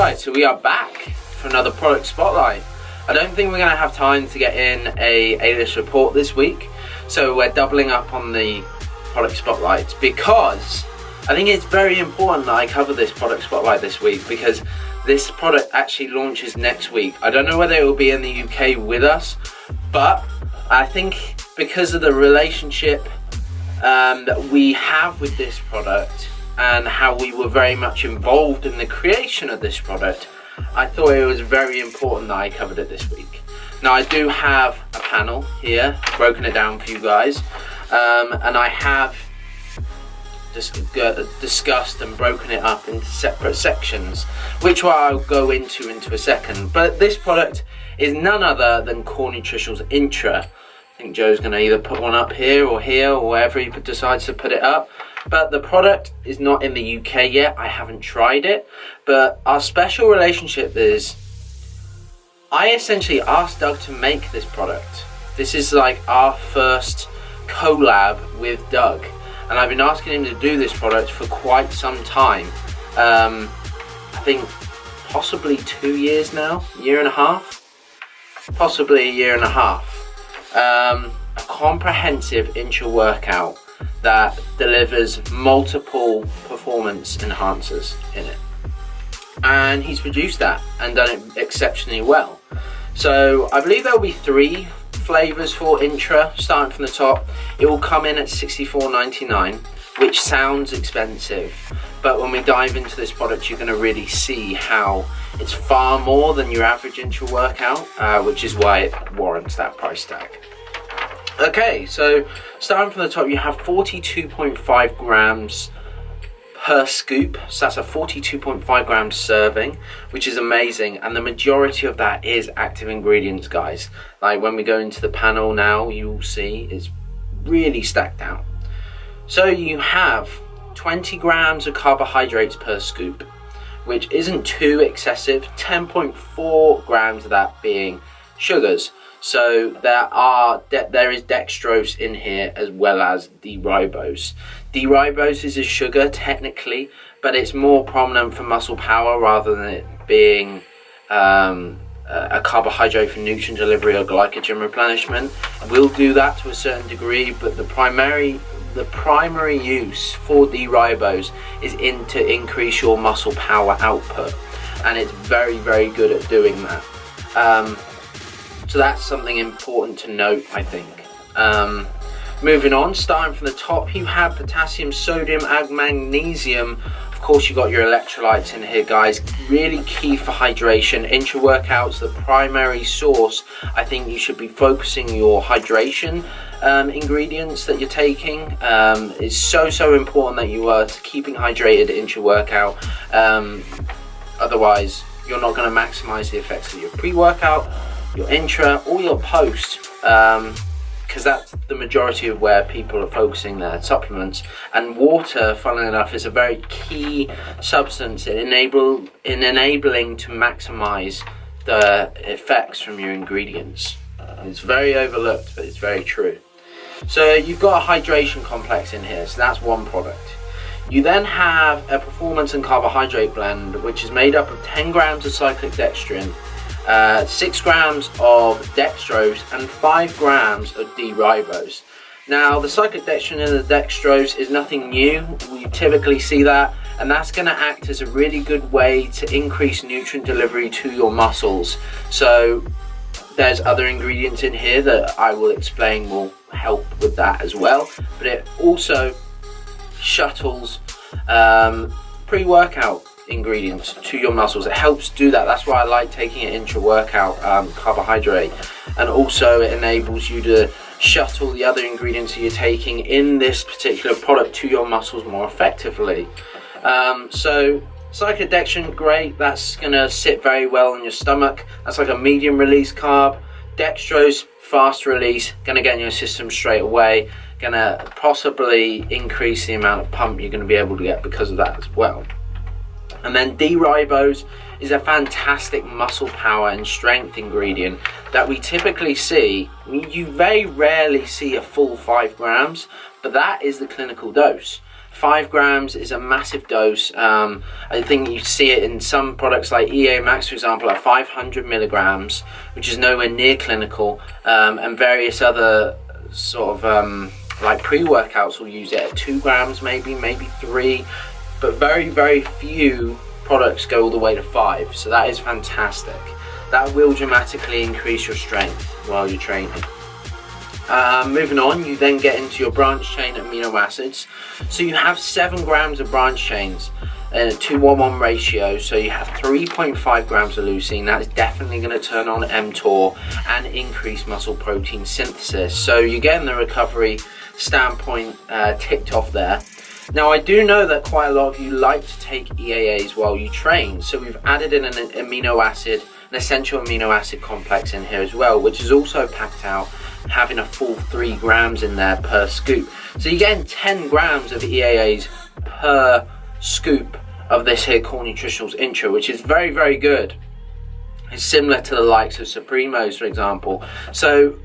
guys, so we are back for another product spotlight. I don't think we're going to have time to get in a A-list report this week, so we're doubling up on the product spotlights because I think it's very important that I cover this product spotlight this week because this product actually launches next week. I don't know whether it will be in the UK with us, but I think because of the relationship that we have with this product and how we were very much involved in the creation of this product, I thought it was very important that I covered it this week. Now I do have a panel here, broken it down for you guys, and I have discussed and broken it up into separate sections, which I'll go into a second. But this product is none other than Core Nutritionals INTRA. I think Joe's going to either put one up here or wherever he decides to put it up. But the product is not in the UK yet. I haven't tried it. But our special relationship is, I essentially asked Doug to make this product. This is like our first collab with Doug. And I've been asking him to do this product for quite some time. I think possibly 2 years now, year and a half. Possibly a year and a half. A comprehensive intra-workout that delivers multiple performance enhancers in it, and he's produced that and done it exceptionally well. So I believe there will be 3 flavors for Intra. Starting from the top, it will come in at $64.99, which sounds expensive, but when we dive into this product you're going to really see how it's far more than your average Intra workout, which is why it warrants that price tag. Okay, so starting from the top, you have 42.5 grams per scoop, so that's a 42.5 gram serving, which is amazing, and the majority of that is active ingredients, guys. Like when we go into the panel now, you'll see it's really stacked out. So you have 20 grams of carbohydrates per scoop, which isn't too excessive, 10.4 grams of that being sugars. So there is dextrose in here as well as D-ribose. D-ribose is a sugar technically, but it's more prominent for muscle power rather than it being a carbohydrate for nutrient delivery or glycogen replenishment. We'll do that to a certain degree, but the primary use for D-ribose is to increase your muscle power output, and it's very, very good at doing that. So that's something important to note, I think. Moving on, starting from the top, you have potassium, sodium, and magnesium. Of course, you got your electrolytes in here, guys. Really key for hydration. Intra-workouts, the primary source. I think you should be focusing your hydration ingredients that you're taking. It's so important that you are keeping hydrated intra-workout. Otherwise, you're not going to maximize the effects of your pre-workout, your intra, or your post, because that's the majority of where people are focusing their supplements. And water, funnily enough, is a very key substance in enabling to maximize the effects from your ingredients. It's very overlooked, but it's very true. So you've got a hydration complex in here, so that's one product. You then have a performance and carbohydrate blend, which is made up of 10 grams of cyclic dextrin, 6 grams of dextrose, and 5 grams of D-ribose. Now, the cyclic dextrin and the dextrose is nothing new. We typically see that, and that's going to act as a really good way to increase nutrient delivery to your muscles. So there's other ingredients in here that I will explain will help with that as well, but it also shuttles pre-workout ingredients to your muscles. It helps do that. That's why I like taking it intra-workout carbohydrate, and also it enables you to shuttle the other ingredients that you're taking in this particular product to your muscles more effectively. So cyclodextrin, great, that's going to sit very well in your stomach. That's like a medium release carb. Dextrose, fast release, going to get in your system straight away, going to possibly increase the amount of pump you're going to be able to get because of that as well. And then D-ribose is a fantastic muscle power and strength ingredient that we typically see. You very rarely see a full 5 grams, but that is the clinical dose. 5 grams is a massive dose. I think you see it in some products like EA Max, for example, at 500 milligrams, which is nowhere near clinical, and various other sort of like pre-workouts will use it at 2 grams, maybe 3, but very few products go all the way to 5, so that is fantastic. That will dramatically increase your strength while you're training. Moving on, you then get into your branch chain amino acids. So you have 7 grams of branch chains in a 2:1:1 ratio, so you have 3.5 grams of leucine. That is definitely going to turn on mTOR and increase muscle protein synthesis. So you're getting the recovery standpoint ticked off there. Now, I do know that quite a lot of you like to take EAAs while you train, so we've added in an amino acid, an essential amino acid complex in here as well, which is also packed out, having a full 3 grams in there per scoop. So you're getting 10 grams of EAAs per scoop of this here Core Nutritionals Intra, which is very good. It's similar to the likes of Supremos, for example. So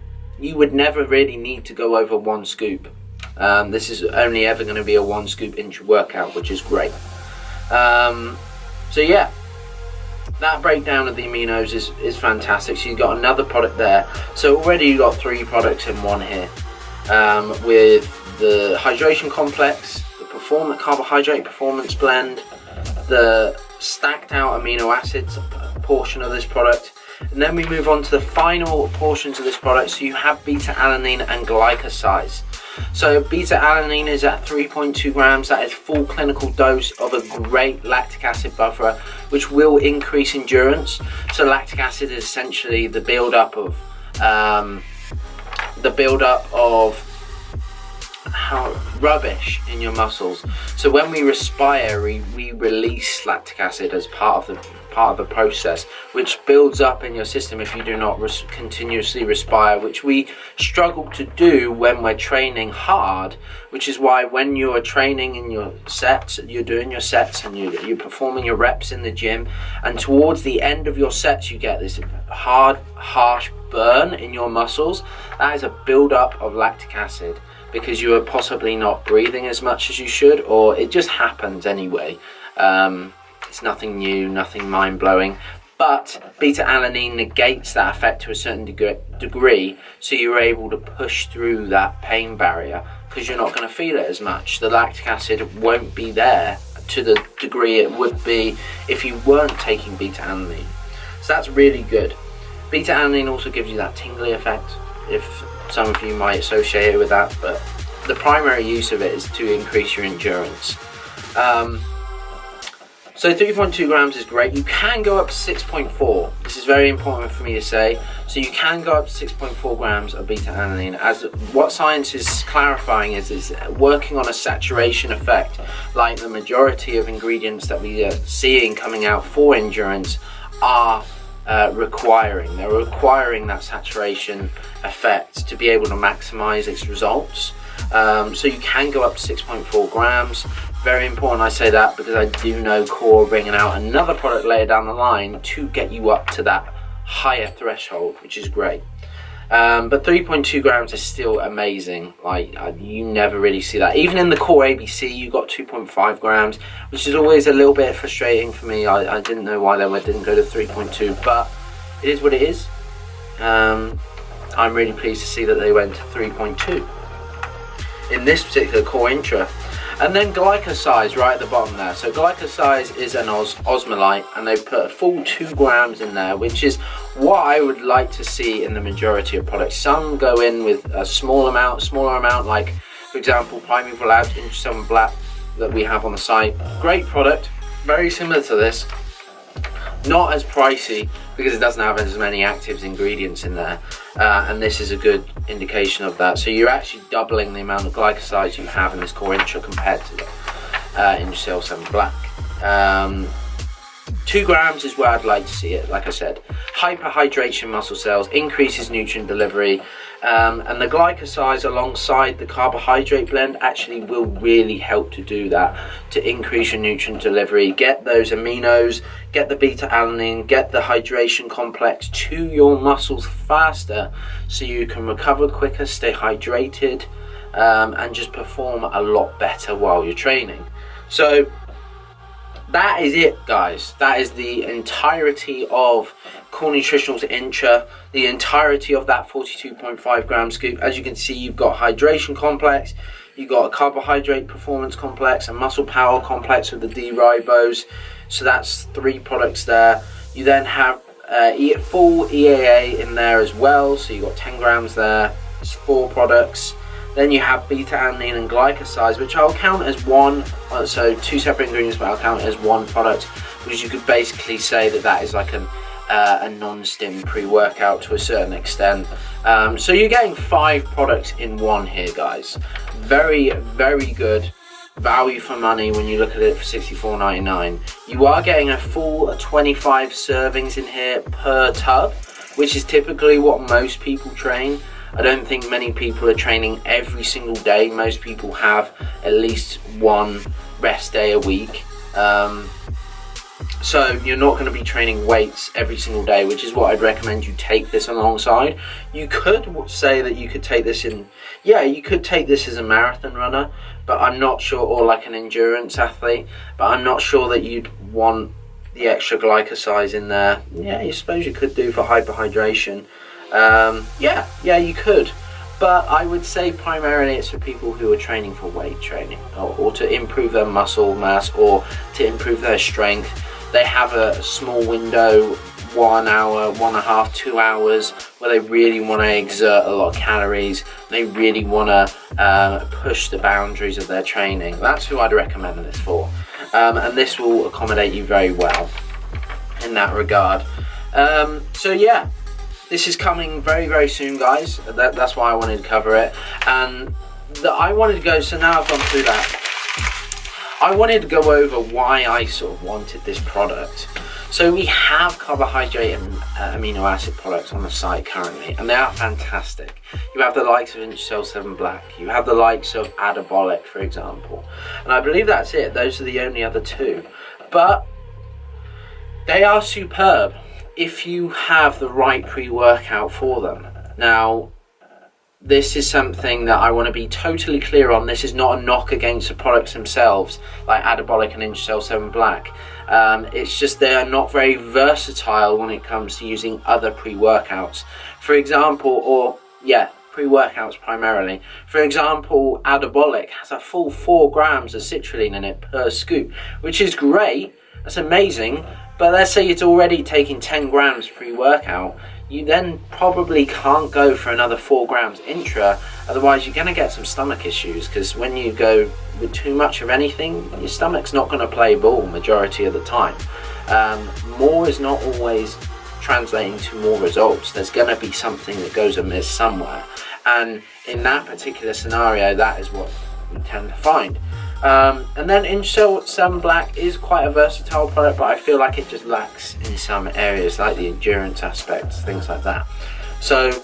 you would never really need to go over 1 scoop. This is only ever going to be a 1 scoop intra workout, which is great. So yeah, that breakdown of the aminos is fantastic. So you've got another product there. So already you've got 3 products in one here, with the hydration complex, the carbohydrate performance blend, the stacked out amino acids portion of this product, and then we move on to the final portions of this product. So you have beta alanine and glycosides. So beta alanine is at 3.2 grams. That is full clinical dose of a great lactic acid buffer, which will increase endurance. So lactic acid is essentially the buildup of rubbish in your muscles. So when we respire, we release lactic acid as part of the process, which builds up in your system if you do not continuously respire, which we struggle to do when we're training hard, which is why when you're training in your sets, you're doing your sets and you're performing your reps in the gym, and towards the end of your sets you get this hard, harsh burn in your muscles. That is a build-up of lactic acid, because you are possibly not breathing as much as you should, or it just happens anyway. It's nothing new, nothing mind-blowing, but beta alanine negates that effect to a certain degree, so you're able to push through that pain barrier because you're not going to feel it as much. The lactic acid won't be there to the degree it would be if you weren't taking beta alanine. So that's really good. Beta alanine also gives you that tingly effect, if some of you might associate it with that, but the primary use of it is to increase your endurance. So 3.2 grams is great. You can go up to 6.4. This is very important for me to say. So you can go up to 6.4 grams of beta alanine. As what science is clarifying is working on a saturation effect, like the majority of ingredients that we are seeing coming out for endurance are requiring. They're requiring that saturation effect to be able to maximize its results. So you can go up to 6.4 grams. Very important I say that, because I do know Core are bringing out another product later down the line to get you up to that higher threshold, which is great. But 3.2 grams is still amazing. Like, you never really see that. Even in the Core ABC, you got 2.5 grams, which is always a little bit frustrating for me. I didn't know why they didn't go to 3.2, but it is what it is. I'm really pleased to see that they went to 3.2 in this particular Core Intra. And then glycosides right at the bottom there. So glycosides is an osmolite, and they've put a full 2 grams in there, which is what I would like to see in the majority of products. Some go in with a smaller amount, like for example Primeval Labs Intra-7 Black that we have on the site. Great product, very similar to this. Not as pricey because it doesn't have as many active ingredients in there, and this is a good indication of that. So you're actually doubling the amount of glycosides you have in this Core Intra compared to Intra-7 Black. 2 grams is where I'd like to see it. Like I said, hyperhydration muscle cells, increases nutrient delivery, and the glycosides alongside the carbohydrate blend actually will really help to do that, to increase your nutrient delivery, get those aminos, get the beta alanine, get the hydration complex to your muscles faster, so you can recover quicker, stay hydrated, and just perform a lot better while you're training. So that is it, guys. That is the entirety of Core Nutritionals Intra, the entirety of that 42.5 gram scoop. As you can see, you've got hydration complex, you've got a carbohydrate performance complex, a muscle power complex with the D-ribose. So that's 3 products there. You then have full EAA in there as well. So you've got 10 grams there. It's 4 products. Then you have beta-alanine and glycosides, which I'll count as one. So 2 separate ingredients, but I'll count as one product, because you could basically say that that is like a non-stim pre-workout to a certain extent. So you're getting 5 products in one here, guys. Very, very good value for money when you look at it for $64.99. You are getting a full 25 servings in here per tub, which is typically what most people train. I don't think many people are training every single day. Most people have at least one rest day a week. So you're not going to be training weights every single day, which is what I'd recommend you take this alongside. You could say that you could take this in, yeah, you could take this as a marathon runner, but I'm not sure, or like an endurance athlete, but I'm not sure that you'd want the extra glycosides in there. Yeah, I suppose you could do for hyperhydration. Yeah, you could, but I would say primarily it's for people who are training for weight training, or to improve their muscle mass, or to improve their strength. They have a small window, 1 hour, 1.5, 2 hours, where they really want to exert a lot of calories. They really want to push the boundaries of their training. That's who I'd recommend this for, and this will accommodate you very well in that regard. So yeah, this is coming very, very soon, guys. That's why I wanted to cover it. And I wanted to go, so now I've gone through that, I wanted to go over why I sort of wanted this product. So we have carbohydrate and amino acid products on the site currently, and they are fantastic. You have the likes of Intercell 7 Black, you have the likes of Adabolic, for example. And I believe that's it. Those are the only other 2. But they are superb if you have the right pre-workout for them. Now, this is something that I want to be totally clear on. This is not a knock against the products themselves, like Adabolic and Intercell 7 Black. It's just they are not very versatile when it comes to using other pre-workouts. For example, pre-workouts primarily. For example, Adabolic has a full 4 grams of citrulline in it per scoop, which is great. That's amazing. But let's say it's already taking 10 grams pre-workout, you then probably can't go for another 4 grams intra, otherwise you're going to get some stomach issues, because when you go with too much of anything, your stomach's not going to play ball majority of the time. More is not always translating to more results. There's going to be something that goes amiss somewhere, and in that particular scenario, that is what we tend to find. And then Intercell 7 Black is quite a versatile product, but I feel like it just lacks in some areas, like the endurance aspects, things like that. So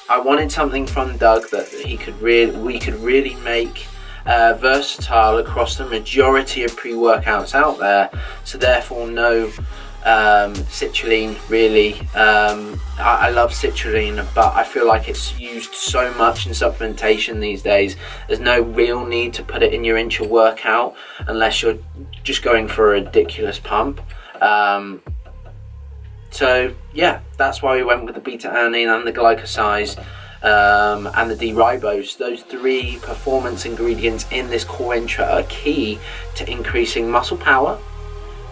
I wanted something from Doug that we could really make versatile across the majority of pre-workouts out there. So therefore, no citrulline really. I love citrulline, but I feel like it's used so much in supplementation these days. There's no real need to put it in your intra-workout unless you're just going for a ridiculous pump. So yeah, that's why we went with the beta-alanine and the glycosides and the D-ribose. Those 3 performance ingredients in this Core Intra are key to increasing muscle power,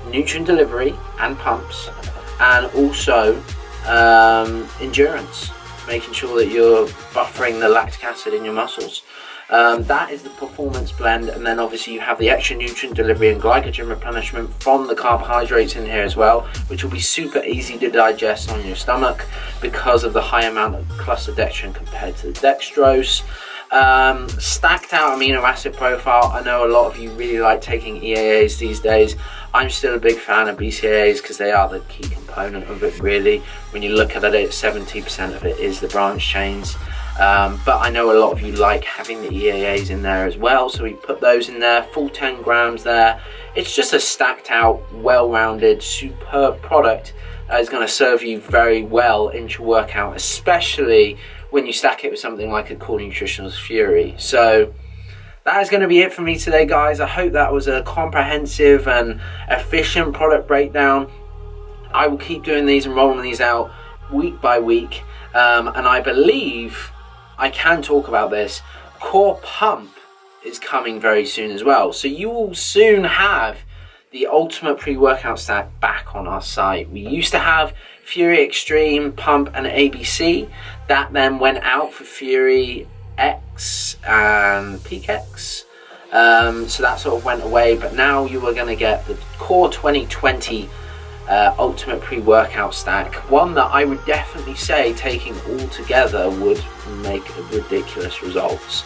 nutrient delivery and pumps, and also endurance, making sure that you're buffering the lactic acid in your muscles. That is the performance blend, and then obviously you have the extra nutrient delivery and glycogen replenishment from the carbohydrates in here as well, which will be super easy to digest on your stomach because of the high amount of cluster dextrin compared to the dextrose. Stacked out amino acid profile. I know a lot of you really like taking EAAs these days. I'm still a big fan of BCAAs because they are the key component of it, really. When you look at it, 70% of it is the branch chains. But I know a lot of you like having the EAAs in there as well, so we put those in there, full 10 grams there. It's just a stacked out, well-rounded, superb product that is going to serve you very well into workout, especially when you stack it with something like a Core Nutritionals Fury. So that is going to be it for me today, guys. I hope that was a comprehensive and efficient product breakdown. I will keep doing these and rolling these out week by week, and I believe I can talk about this. Core Pump is coming very soon as well, so you will soon have the ultimate pre-workout stack back on our site. We used to have Fury Extreme, Pump and ABC. That then went out for Fury X and Peak X, so that sort of went away, but now you are going to get the Core 2020 ultimate pre-workout stack, one that I would definitely say taking all together would make ridiculous results,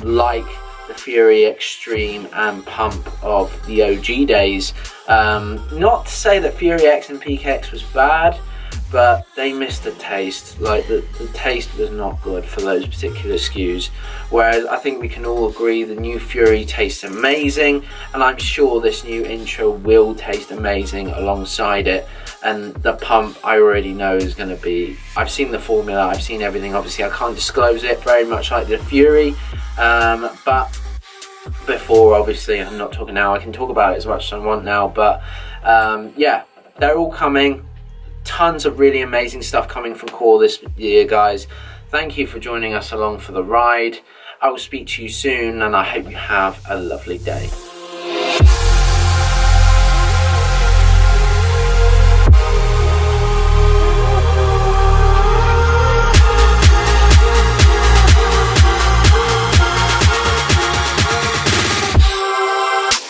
like the Fury Extreme and Pump of the OG days. Not to say that Fury X and Peak X was bad, but they missed the taste. Like the taste was not good for those particular SKUs, whereas I think we can all agree the new Fury tastes amazing, and I'm sure this new Intra will taste amazing alongside it. And the Pump I already know is going to be, I've seen the formula, I've seen everything. Obviously I can't disclose it, very much like the Fury, but before, obviously I'm not talking now, I can talk about it as much as I want now, but yeah, they're all coming. Tons of really amazing stuff coming from Core this year, guys. Thank you for joining us along for the ride. I will speak to you soon, and I hope you have a lovely day.